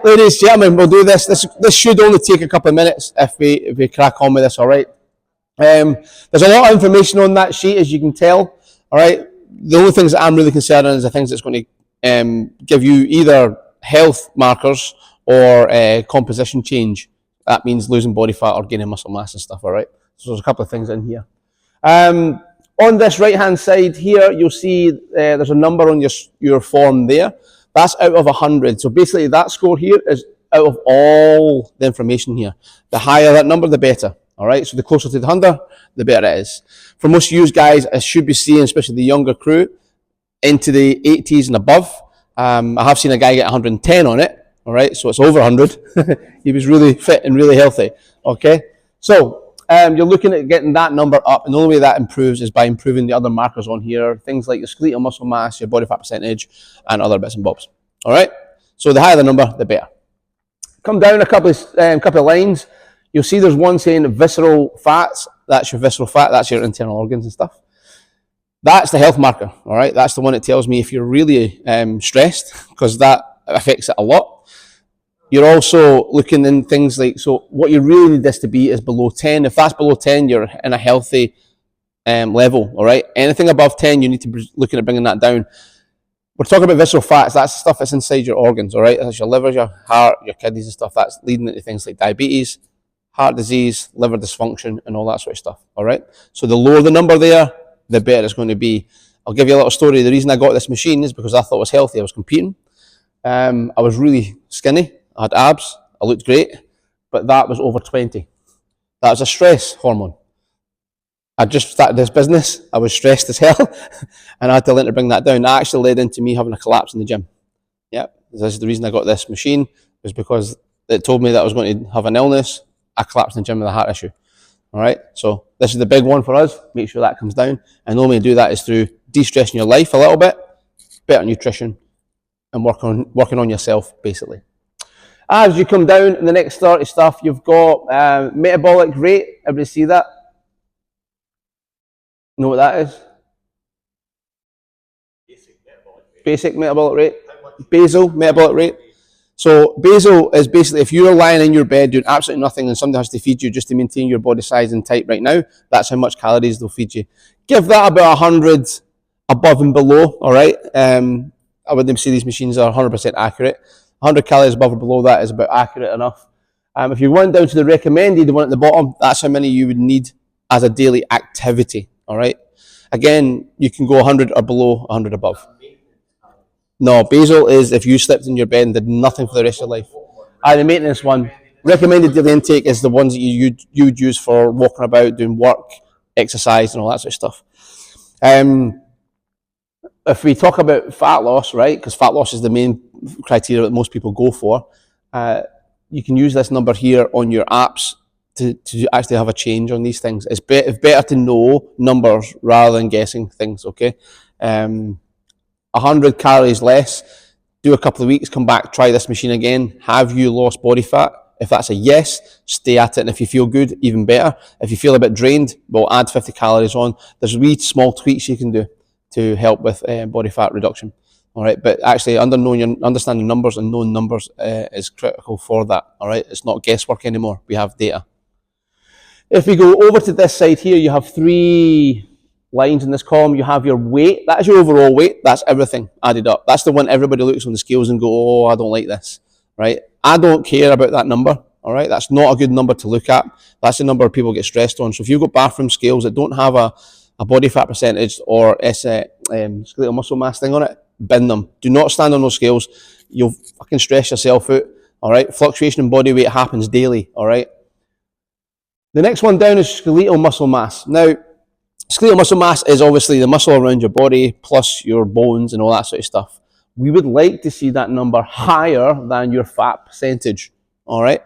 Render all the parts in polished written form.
ladies, gentlemen, we'll do this. This should only take a couple of minutes if we crack on with this, all right? There's a lot of information on that sheet, as you can tell, all right? The only things that I'm really concerned is the things that's going to give you either health markers or composition change. That means losing body fat or gaining muscle mass and stuff, all right? So there's a couple of things in here. On this right-hand side here, you'll see there's a number on your form there. That's out of 100. So basically that score here is out of all the information here. The higher that number, the better. All right, so the closer to the 100, the better it is. For most of you guys, I should be seeing, especially the younger crew, into the 80s and above. I have seen a guy get 110 on it. All right, so it's over 100. He was really fit and really healthy. Okay, so you're looking at getting that number up, and the only way that improves is by improving the other markers on here, things like your skeletal muscle mass, your body fat percentage, and other bits and bobs. All right, so the higher the number, the better. Come down a couple of lines. You'll see there's one saying visceral fats. That's your visceral fat. That's your internal organs and stuff. That's the health marker. All right, that's the one that tells me if you're really stressed, because that affects it a lot. You're also looking in things like, so what you really need this to be is below 10. If that's below 10, you're in a healthy level, all right? Anything above 10, you need to be looking at bringing that down. We're talking about visceral fats. That's stuff that's inside your organs, all right? That's your liver, your heart, your kidneys and stuff. That's leading into things like diabetes, heart disease, liver dysfunction, and all that sort of stuff, all right? So the lower the number there, the better it's going to be. I'll give you a little story. The reason I got this machine is because I thought it was healthy. I was competing. I was really skinny. I had abs, I looked great, but that was over 20. That was a stress hormone. I just started this business, I was stressed as hell, and I had to learn to bring that down. That actually led into me having a collapse in the gym. Yeah, this is the reason I got this machine, was because it told me that I was going to have an illness. I collapsed in the gym with a heart issue. All right, so this is the big one for us. Make sure that comes down. And the only way to do that is through de-stressing your life a little bit, better nutrition, and working on yourself, basically. As you come down in the next 30 stuff, you've got metabolic rate. Everybody see that? Know what that is? Basic metabolic rate. Basal metabolic rate. So basal is basically if you're lying in your bed doing absolutely nothing and somebody has to feed you just to maintain your body size and type right now, that's how much calories they'll feed you. Give that about 100 above and below, all right? I wouldn't say these machines are 100% accurate. 100 calories above or below that is about accurate enough. If you went down to the recommended, the one at the bottom, that's how many you would need as a daily activity, all right? Again, you can go 100 or below, 100 above. No, basal is if you slept in your bed and did nothing for the rest of your life. The maintenance one. Recommended daily intake is the ones that you would use for walking about, doing work, exercise, and all that sort of stuff. If we talk about fat loss, right, because fat loss is the main criteria that most people go for, you can use this number here on your apps to actually have a change on these things. It's better to know numbers rather than guessing things, okay? 100 calories less, do a couple of weeks, come back, try this machine again. Have you lost body fat? If that's a yes, stay at it. And if you feel good, even better. If you feel a bit drained, we'll add 50 calories on. There's wee small tweaks you can do to help with body fat reduction. All right, but actually understanding numbers and knowing numbers is critical for that. All right, it's not guesswork anymore. We have data. If we go over to this side here, you have 3 lines in this column. You have your weight. That is your overall weight. That's everything added up. That's the one everybody looks on the scales and go, oh, I don't like this. Right? I don't care about that number. All right, that's not a good number to look at. That's the number people get stressed on. So if you've got bathroom scales that don't have a body fat percentage or skeletal muscle mass thing on it, bin them. Do not stand on those scales. You'll fucking stress yourself out. All right, fluctuation in body weight happens daily. All right. The next one down is skeletal muscle mass. Now, skeletal muscle mass is obviously the muscle around your body plus your bones and all that sort of stuff. We would like to see that number higher than your fat percentage. All right,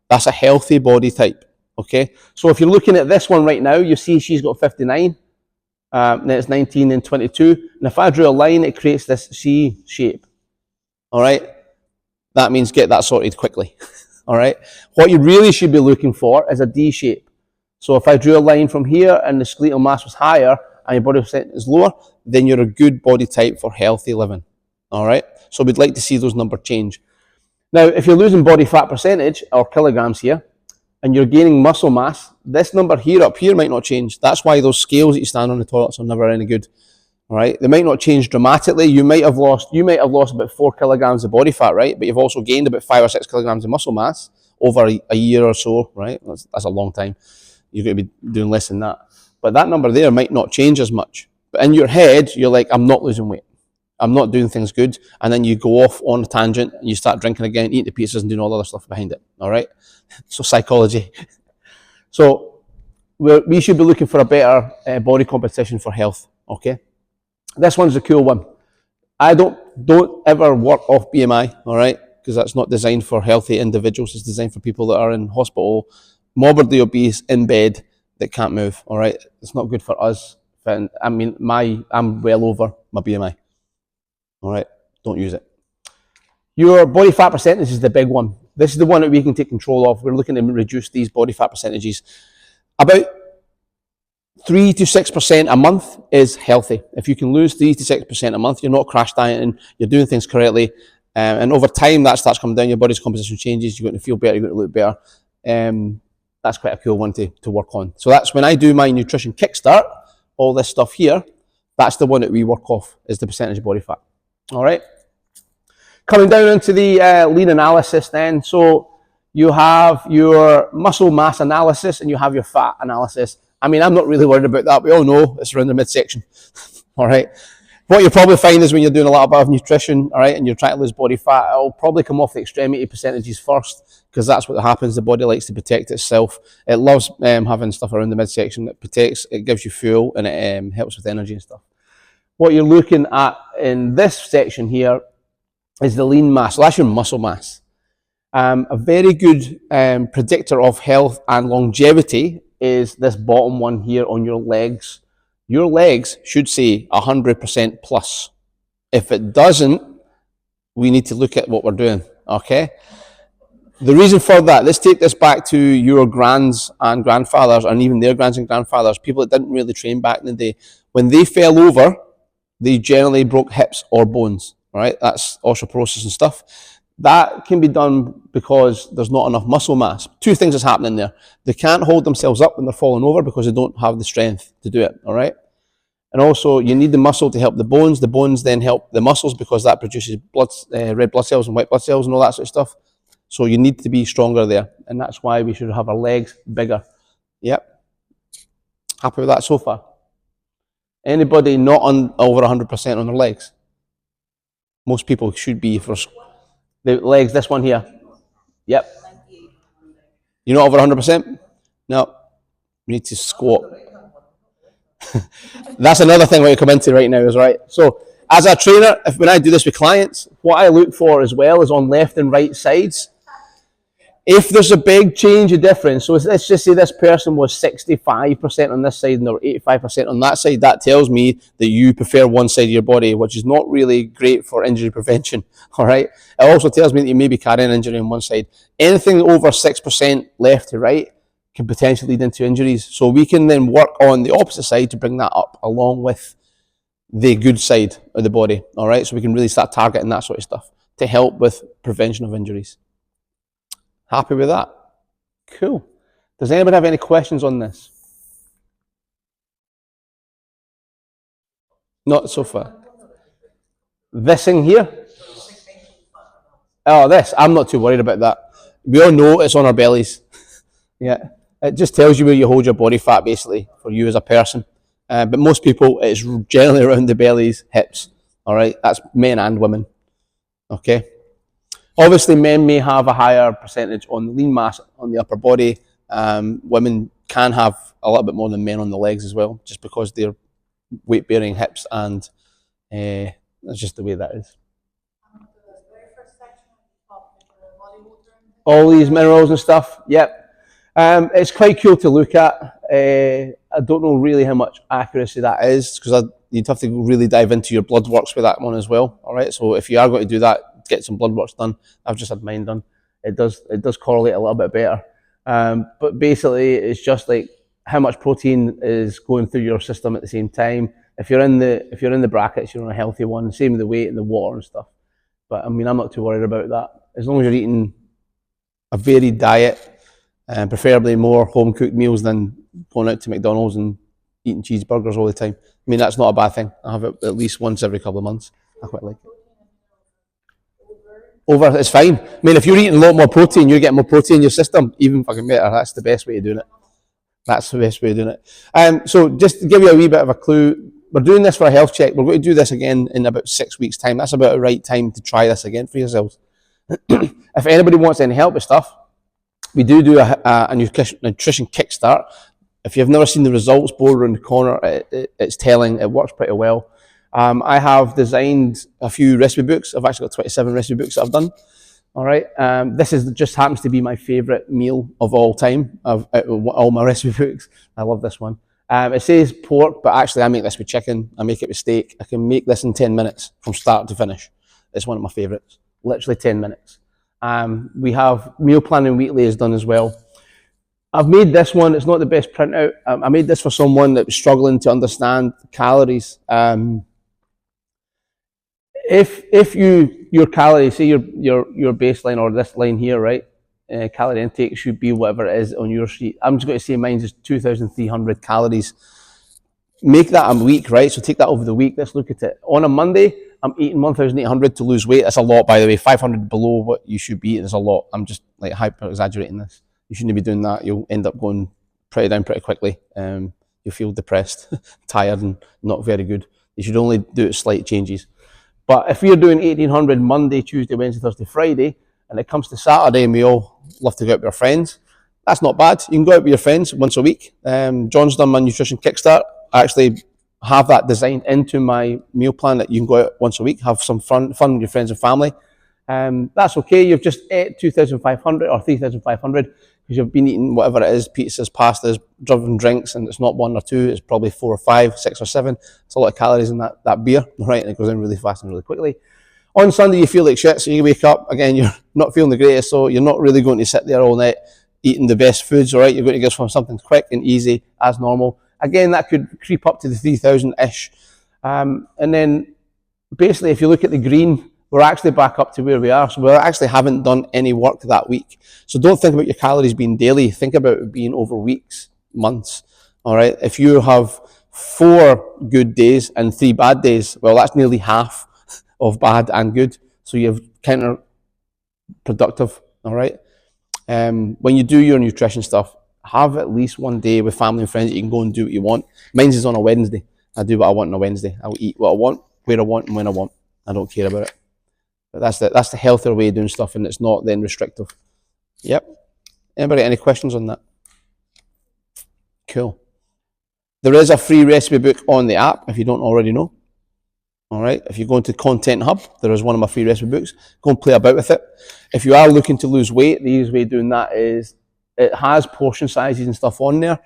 that's a healthy body type. Okay, so if you're looking at this one right now, you see she's got 59. Then it's 19 and 22. And if I drew a line, it creates this C shape. All right, that means get that sorted quickly. All right, what you really should be looking for is a D shape. So if I drew a line from here and the skeletal mass was higher and your body percent is lower, then you're a good body type for healthy living. All right, so we'd like to see those numbers change. Now, if you're losing body fat percentage, or kilograms here, and you're gaining muscle mass, this number here up here might not change. That's why those scales that you stand on the toilets are never any good. All right, they might not change dramatically. You might have lost about 4 kilograms of body fat, right? But you've also gained about 5 or 6 kilograms of muscle mass over a year or so, right? That's a long time. You're going to be doing less than that. But that number there might not change as much. But in your head, you're like, I'm not losing weight. I'm not doing things good. And then you go off on a tangent and you start drinking again, eating the pizzas and doing all the other stuff behind it. All right? So psychology. So we should be looking for a better body composition for health. Okay? This one's a cool one. I don't ever work off BMI, all right? Because that's not designed for healthy individuals. It's designed for people that are in hospital, morbidly obese, in bed, that can't move, all right? It's not good for us. I mean, I'm well over my BMI, all right? Don't use it. Your body fat percentage is the big one. This is the one that we can take control of. We're looking to reduce these body fat percentages. About 3 to 6% a month is healthy. If you can lose 3 to 6% a month, you're not crash dieting, you're doing things correctly, and over time that starts coming down, your body's composition changes, you're going to feel better, you're going to look better. That's quite a cool one to work on. So that's when I do my nutrition kickstart, all this stuff here, that's the one that we work off, is the percentage of body fat. All right. Coming down into the lean analysis then. So you have your muscle mass analysis and you have your fat analysis. I mean, I'm not really worried about that. We all know it's around the midsection. All right. What you'll probably find is when you're doing a lot of nutrition, all right, and you're trying to lose body fat, it'll probably come off the extremity percentages first, because that's what happens. The body likes to protect itself. It loves having stuff around the midsection that protects, it gives you fuel, and it helps with energy and stuff. What you're looking at in this section here is the lean mass. So that's your muscle mass. A very good predictor of health and longevity is this bottom one here on your legs. Your legs should say 100% plus. If it doesn't, we need to look at what we're doing, okay? The reason for that, let's take this back to your grands and grandfathers, and even their grands and grandfathers, people that didn't really train back in the day. When they fell over, they generally broke hips or bones, right? That's osteoporosis and stuff. That can be done because there's not enough muscle mass. Two things is happening there. They can't hold themselves up when they're falling over because they don't have the strength to do it, all right? And also, you need the muscle to help the bones. The bones then help the muscles because that produces red blood cells and white blood cells and all that sort of stuff. So you need to be stronger there. And that's why we should have our legs bigger. Yep. Happy with that so far? Anybody not on over 100% on their legs? Most people should be for the legs, this one here. Yep. You're not over 100%? No. You need to squat. That's another thing we come into right now, is right. So as a trainer, when I do this with clients, what I look for as well is on left and right sides. If there's a big change of difference, so let's just say this person was 65% on this side and they were 85% on that side, that tells me that you prefer one side of your body, which is not really great for injury prevention, all right? It also tells me that you may be carrying an injury on one side. Anything over 6% left to right can potentially lead into injuries. So we can then work on the opposite side to bring that up along with the good side of the body, all right? So we can really start targeting that sort of stuff to help with prevention of injuries. Happy with that? Cool. Does anybody have any questions on this? Not so far. This thing here? Oh, this. I'm not too worried about that. We all know it's on our bellies. Yeah. It just tells you where you hold your body fat, basically, for you as a person. But most people, it's generally around the bellies, hips. All right? That's men and women. Okay? Obviously, men may have a higher percentage on the lean mass on the upper body. Women can have a little bit more than men on the legs as well, just because they're weight-bearing hips, and that's just the way that is. All these minerals and stuff, yep. It's quite cool to look at. I don't know really how much accuracy that is, because you'd have to really dive into your blood works with that one as well. All right, so if you are going to do that, get some blood works done. I've just had mine done. It does correlate a little bit better. But basically, it's just like how much protein is going through your system at the same time. If you're in the brackets, you're on a healthy one. Same with the weight and the water and stuff. But I mean, I'm not too worried about that. as long as you're eating a varied diet, and preferably more home cooked meals than going out to McDonald's and eating cheeseburgers all the time. I mean, that's not a bad thing. I have it at least once every couple of months. I quite like it. Over, it's fine. I mean, if you're eating a lot more protein, you're getting more protein in your system, even fucking better. That's the best way of doing it. That's the best way of doing it. So just to give you a wee bit of a clue, we're doing this for a health check. We're going to do this again in about 6 weeks' time. That's about the right time to try this again for yourselves. If anybody wants any help with stuff, we do a nutrition kickstart. If you've never seen the results board around the corner, it's telling. It works pretty well. I have designed a few recipe books. I've actually got 27 recipe books that I've done. All right. This just happens to be my favourite meal of all time of all my recipe books. I love this one. It says pork, but actually I make this with chicken. I make it with steak. I can make this in 10 minutes from start to finish. It's one of my favourites. Literally 10 minutes. We have meal planning weekly is done as well. I've made this one. It's not the best printout. I made this for someone that was struggling to understand calories. If your calories, say your baseline or this line here, right? Calorie intake should be whatever it is on your sheet. I'm just going to say mine is 2,300 calories. Make that a week, right? So take that over the week. Let's look at it. On a Monday, I'm eating 1,800 to lose weight. That's a lot, by the way. 500 below what you should be eating is a lot. I'm just like hyper exaggerating this. You shouldn't be doing that. You'll end up going down pretty quickly. You'll feel depressed, tired, and not very good. You should only do slight changes. But if you're doing 1,800 Monday, Tuesday, Wednesday, Thursday, Friday, and it comes to Saturday and we all love to go out with our friends, that's not bad. You can go out with your friends once a week. John's done my nutrition kickstart. I actually have that designed into my meal plan that you can go out once a week, have some fun with your friends and family. That's okay. You've just ate 2,500 or 3,500 because you've been eating whatever it is, pizzas, pastas, driven drinks, and it's not one or two, it's probably 4 or 5, 6 or 7. It's a lot of calories in that beer, right? And it goes in really fast and really quickly. On Sunday, you feel like shit, so you wake up, again, you're not feeling the greatest, so you're not really going to sit there all night eating the best foods, all right? You're going to get something quick and easy as normal. Again, that could creep up to the 3,000-ish. And then, basically, if you look at the green, we're actually back up to where we are. So we actually haven't done any work that week. So don't think about your calories being daily. Think about it being over weeks, months. All right. If you have 4 good days and 3 bad days, well, that's nearly half of bad and good. So you're counterproductive. All right. When you do your nutrition stuff, have at least one day with family and friends that you can go and do what you want. Mine's is on a Wednesday. I do what I want on a Wednesday. I'll eat what I want, where I want, and when I want. I don't care about it. But that's the healthier way of doing stuff, and it's not then restrictive. Yep. Anybody any questions on that? Cool. There is a free recipe book on the app if you don't already know. All right. If you go into Content Hub, there is one of my free recipe books. Go and play about with it. If you are looking to lose weight, the easiest way of doing that is it has portion sizes and stuff on there.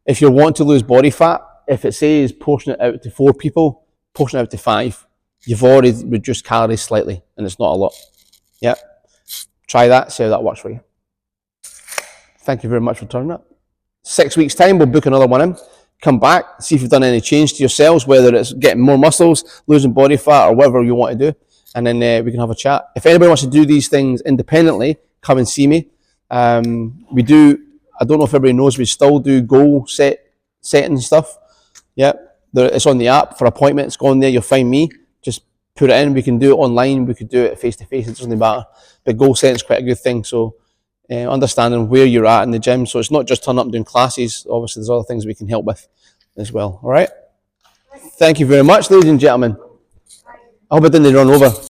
If you want to lose body fat, if it says portion it out to 4 people, portion it out to 5. You've already reduced calories slightly, and it's not a lot. Yeah. Try that, see how that works for you. Thank you very much for turning up. 6 weeks' time, we'll book another one in. Come back, see if you've done any change to yourselves, whether it's getting more muscles, losing body fat, or whatever you want to do. And then we can have a chat. If anybody wants to do these things independently, come and see me. We do, I don't know if everybody knows, we still do goal setting stuff. Yeah. It's on the app for appointments. Go on there, you'll find me. Just put it in. We can do it online. We could do it face to face. It doesn't matter. But goal setting is quite a good thing. So understanding where you're at in the gym. So it's not just turn up and doing classes. Obviously, there's other things we can help with as well. All right. Thank you very much, ladies and gentlemen. I hope I didn't run over.